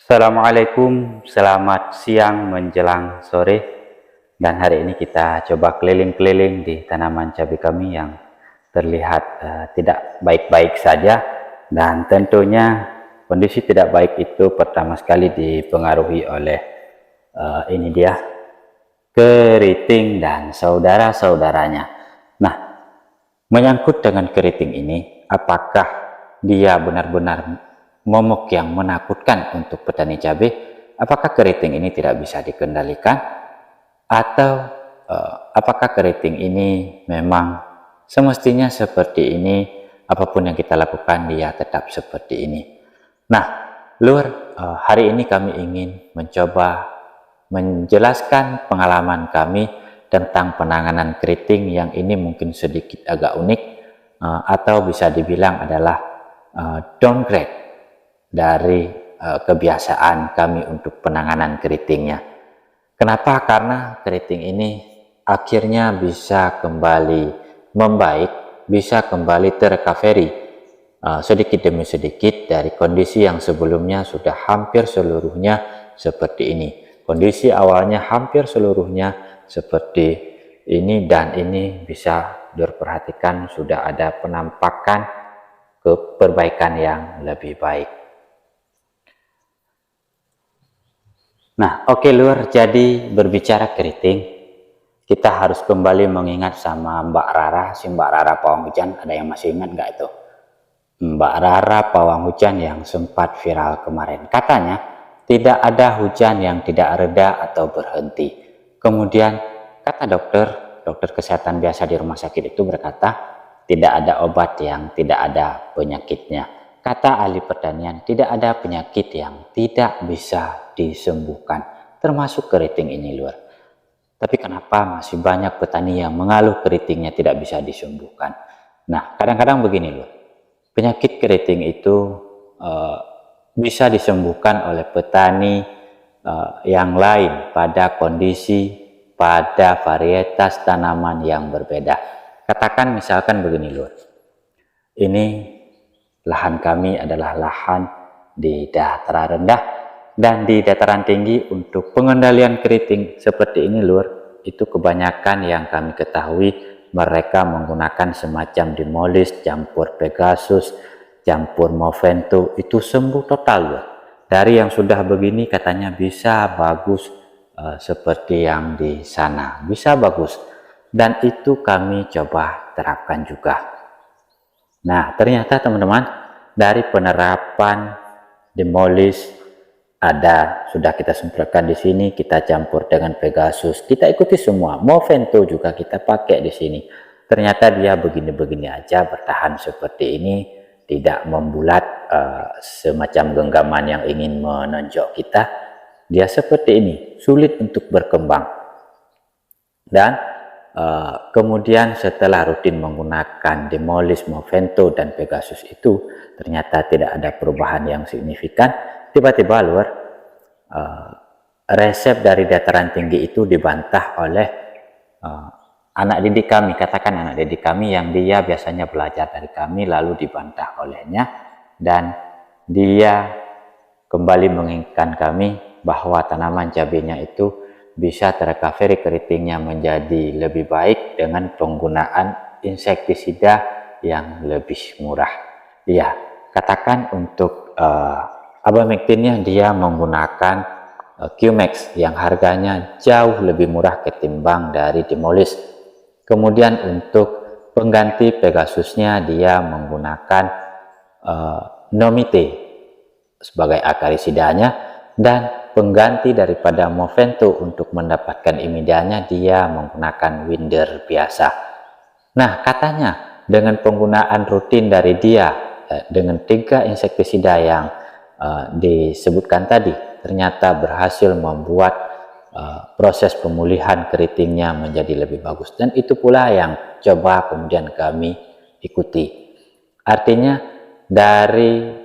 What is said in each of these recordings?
Assalamualaikum, selamat siang menjelang sore. Dan hari ini kita coba keliling-keliling di tanaman cabai kami yang terlihat tidak baik-baik saja. Dan tentunya kondisi tidak baik itu pertama sekali dipengaruhi oleh ini dia, keriting dan saudara-saudaranya. Nah, menyangkut dengan keriting ini, apakah dia benar-benar momok yang menakutkan untuk petani cabai? Apakah keriting ini tidak bisa dikendalikan? Atau apakah keriting ini memang semestinya seperti ini, apapun yang kita lakukan dia tetap seperti ini? Nah, Lur, hari ini kami ingin mencoba menjelaskan pengalaman kami tentang penanganan keriting yang ini mungkin sedikit agak unik, atau bisa dibilang adalah downgrade dari kebiasaan kami untuk penanganan keritingnya. Kenapa? Karena keriting ini akhirnya bisa kembali membaik, bisa kembali terrecovery sedikit demi sedikit dari kondisi yang sebelumnya sudah hampir seluruhnya seperti ini. Kondisi awalnya hampir seluruhnya seperti ini, dan ini bisa diperhatikan sudah ada penampakan perbaikan yang lebih baik. Nah, oke Lur, jadi berbicara keriting, kita harus kembali mengingat sama Mbak Rara, si Mbak Rara pawang hujan. Ada yang masih ingat nggak itu? Mbak Rara pawang hujan yang sempat viral kemarin. Katanya, tidak ada hujan yang tidak reda atau berhenti. Kemudian, kata dokter kesehatan biasa di rumah sakit itu berkata, tidak ada obat yang tidak ada penyakitnya. Kata ahli pertanian, tidak ada penyakit yang tidak bisa disembuhkan, termasuk keriting ini, Lur. Tapi kenapa masih banyak petani yang mengeluh keritingnya tidak bisa disembuhkan? Nah, kadang-kadang begini, Lur. Penyakit keriting itu bisa disembuhkan oleh petani yang lain pada kondisi, pada varietas tanaman yang berbeda. Katakan misalkan begini, Lur. Ini lahan kami adalah lahan di dataran rendah, dan di dataran tinggi untuk pengendalian keriting seperti ini, Lur, itu kebanyakan yang kami ketahui mereka menggunakan semacam Dimolis campur Pegasus campur Movento, itu sembuh total, Lur. Dari yang sudah begini katanya bisa bagus seperti yang di sana, bisa bagus, dan itu kami coba terapkan juga. Nah, ternyata teman-teman, dari penerapan Dimolis ada, sudah kita semprotkan di sini, kita campur dengan Pegasus, kita ikuti semua, Movento juga kita pakai di sini. Ternyata dia begini-begini aja, bertahan seperti ini, tidak membulat semacam genggaman yang ingin menonjok kita. Dia seperti ini, sulit untuk berkembang. Dan kemudian setelah rutin menggunakan Dimolis, Movento, dan Pegasus itu, ternyata tidak ada perubahan yang signifikan. Tiba-tiba, Lur, resep dari dataran tinggi itu dibantah oleh anak didik kami, katakan anak didik kami yang dia biasanya belajar dari kami, lalu dibantah olehnya, dan dia kembali mengingatkan kami bahwa tanaman cabainya itu bisa terrecovery keritingnya menjadi lebih baik dengan penggunaan insektisida yang lebih murah. Ya, katakan untuk abamectinnya dia menggunakan Q-Max yang harganya jauh lebih murah ketimbang dari Dimolis. Kemudian untuk pengganti Pegasusnya dia menggunakan Nomite sebagai akarisidanya, dan pengganti daripada Movento untuk mendapatkan imidanya dia menggunakan Winder biasa. Nah, katanya dengan penggunaan rutin dari dia dengan 3 insektisida yang disebutkan tadi, ternyata berhasil membuat proses pemulihan keritingnya menjadi lebih bagus, dan itu pula yang coba kemudian kami ikuti. Artinya dari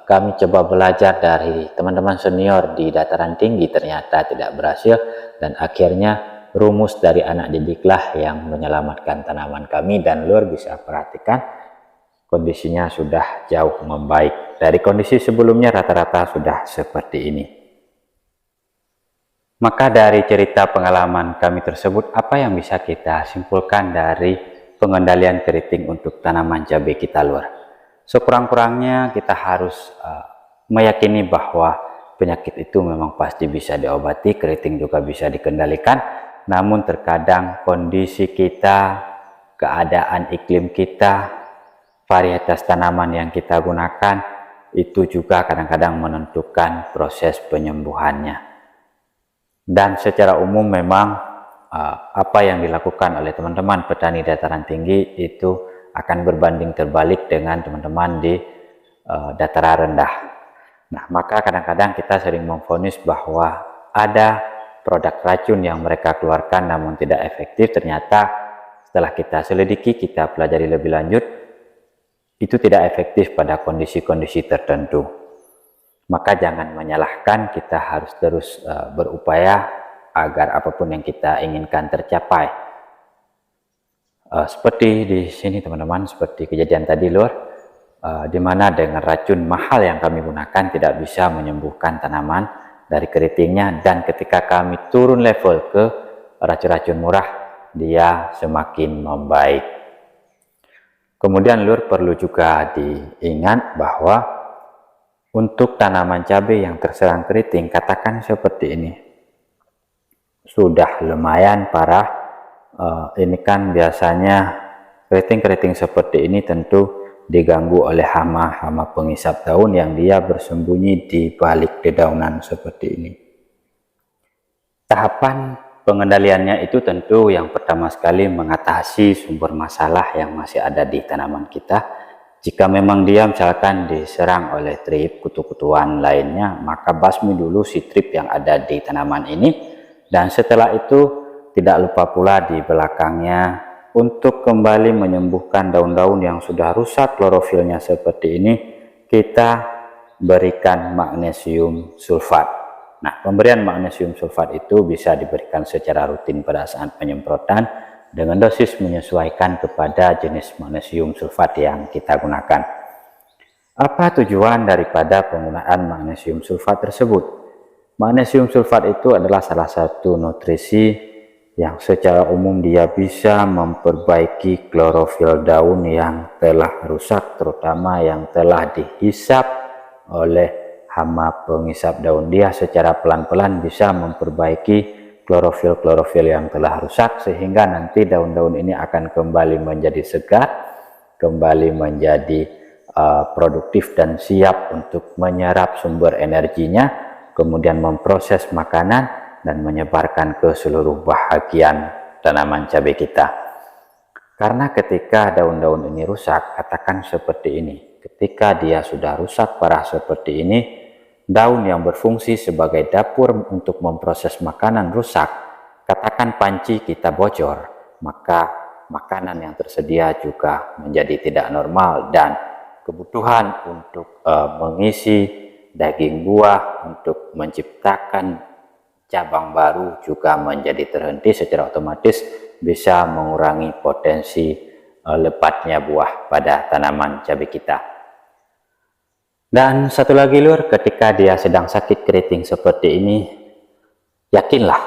kami coba belajar dari teman-teman senior di dataran tinggi, ternyata tidak berhasil, dan akhirnya rumus dari anak didiklah yang menyelamatkan tanaman kami. Dan Lur bisa perhatikan kondisinya sudah jauh membaik. dari kondisi sebelumnya rata-rata sudah seperti ini. Maka dari cerita pengalaman kami tersebut, apa yang bisa kita simpulkan dari pengendalian keriting untuk tanaman cabai kita lur? Sekurang-kurangnya kita harus meyakini bahwa penyakit itu memang pasti bisa diobati, keriting juga bisa dikendalikan, namun terkadang kondisi kita, keadaan iklim kita, varietas tanaman yang kita gunakan, itu juga kadang-kadang menentukan proses penyembuhannya. Dan secara umum memang apa yang dilakukan oleh teman-teman petani dataran tinggi itu akan berbanding terbalik dengan teman-teman di dataran rendah. Nah, maka kadang-kadang kita sering memvonis bahwa ada produk racun yang mereka keluarkan namun tidak efektif. Ternyata setelah kita selidiki, kita pelajari lebih lanjut, itu tidak efektif pada kondisi-kondisi tertentu. Maka jangan menyalahkan, kita harus terus berupaya agar apapun yang kita inginkan tercapai. Seperti di sini teman-teman, seperti kejadian tadi lur, di mana dengan racun mahal yang kami gunakan tidak bisa menyembuhkan tanaman dari keritingnya, dan ketika kami turun level ke racun-racun murah, dia semakin membaik. Kemudian lur, perlu juga diingat bahwa untuk tanaman cabai yang terserang keriting, katakan seperti ini, sudah lumayan parah. Ini kan biasanya keriting-keriting seperti ini tentu diganggu oleh hama-hama pengisap daun yang dia bersembunyi di balik dedaunan seperti ini. Tahapan pengendaliannya itu tentu yang pertama sekali mengatasi sumber masalah yang masih ada di tanaman kita. Jika memang dia misalkan diserang oleh trip, kutu-kutuan lainnya, maka basmi dulu si trip yang ada di tanaman ini. Dan setelah itu tidak lupa pula di belakangnya untuk kembali menyembuhkan daun-daun yang sudah rusak klorofilnya seperti ini, kita berikan magnesium sulfat. Nah, pemberian magnesium sulfat itu bisa diberikan secara rutin pada saat penyemprotan dengan dosis menyesuaikan kepada jenis magnesium sulfat yang kita gunakan. Apa tujuan daripada penggunaan magnesium sulfat tersebut? Magnesium sulfat itu adalah salah satu nutrisi yang secara umum dia bisa memperbaiki klorofil daun yang telah rusak, terutama yang telah dihisap oleh hama pengisap daun. Dia secara pelan-pelan bisa memperbaiki klorofil yang telah rusak, sehingga nanti daun-daun ini akan kembali menjadi segar, kembali menjadi produktif dan siap untuk menyerap sumber energinya, kemudian memproses makanan dan menyebarkan ke seluruh bahagian tanaman cabai kita. Karena ketika daun-daun ini rusak, katakan seperti ini, ketika dia sudah rusak parah seperti ini, daun yang berfungsi sebagai dapur untuk memproses makanan rusak, katakan panci kita bocor, maka makanan yang tersedia juga menjadi tidak normal, dan kebutuhan untuk mengisi daging buah, untuk menciptakan cabang baru juga menjadi terhenti. Secara otomatis bisa mengurangi potensi lepatnya buah pada tanaman cabai kita. Dan satu lagi lur, ketika dia sedang sakit keriting seperti ini, yakinlah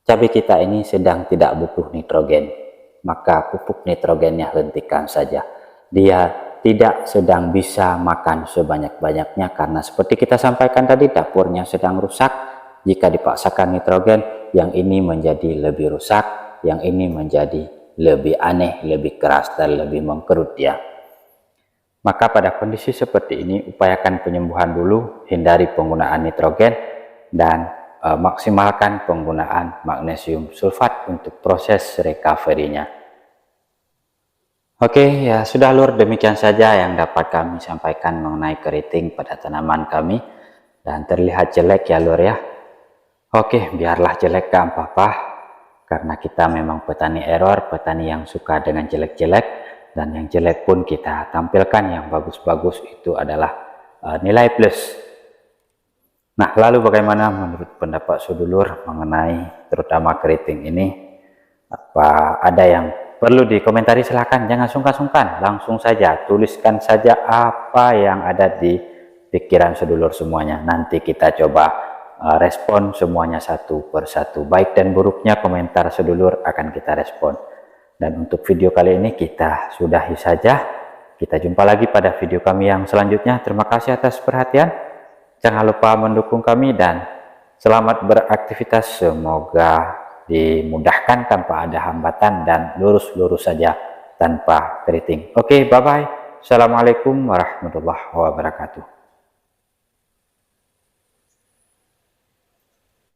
cabai kita ini sedang tidak butuh nitrogen, maka pupuk nitrogennya hentikan saja. Dia tidak sedang bisa makan sebanyak-banyaknya karena seperti kita sampaikan tadi, dapurnya sedang rusak. Jika dipaksakan nitrogen, yang ini menjadi lebih rusak, yang ini menjadi lebih aneh, lebih keras, dan lebih mengkerut ya. Maka pada kondisi seperti ini, upayakan penyembuhan dulu, hindari penggunaan nitrogen, dan maksimalkan penggunaan magnesium sulfat untuk proses recovery-nya. Oke, ya sudah lur, demikian saja yang dapat kami sampaikan mengenai keriting pada tanaman kami. Dan terlihat jelek ya lur ya. Oke, biarlah jelek gak apa-apa, karena kita memang petani error, petani yang suka dengan jelek-jelek. Dan yang jelek pun kita tampilkan, yang bagus-bagus itu adalah nilai plus. Nah, lalu bagaimana menurut pendapat sedulur mengenai terutama keriting ini? Apa ada yang perlu dikomentari silahkan, jangan sungkan-sungkan, langsung saja tuliskan saja apa yang ada di pikiran sedulur semuanya. Nanti kita coba respon semuanya satu persatu, baik dan buruknya komentar sedulur akan kita respon. Dan untuk video kali ini kita sudahi saja, kita jumpa lagi pada video kami yang selanjutnya. Terima kasih atas perhatian, jangan lupa mendukung kami dan selamat beraktivitas, semoga dimudahkan tanpa ada hambatan dan lurus-lurus saja tanpa keriting. Oke, bye-bye. Assalamualaikum warahmatullahi wabarakatuh.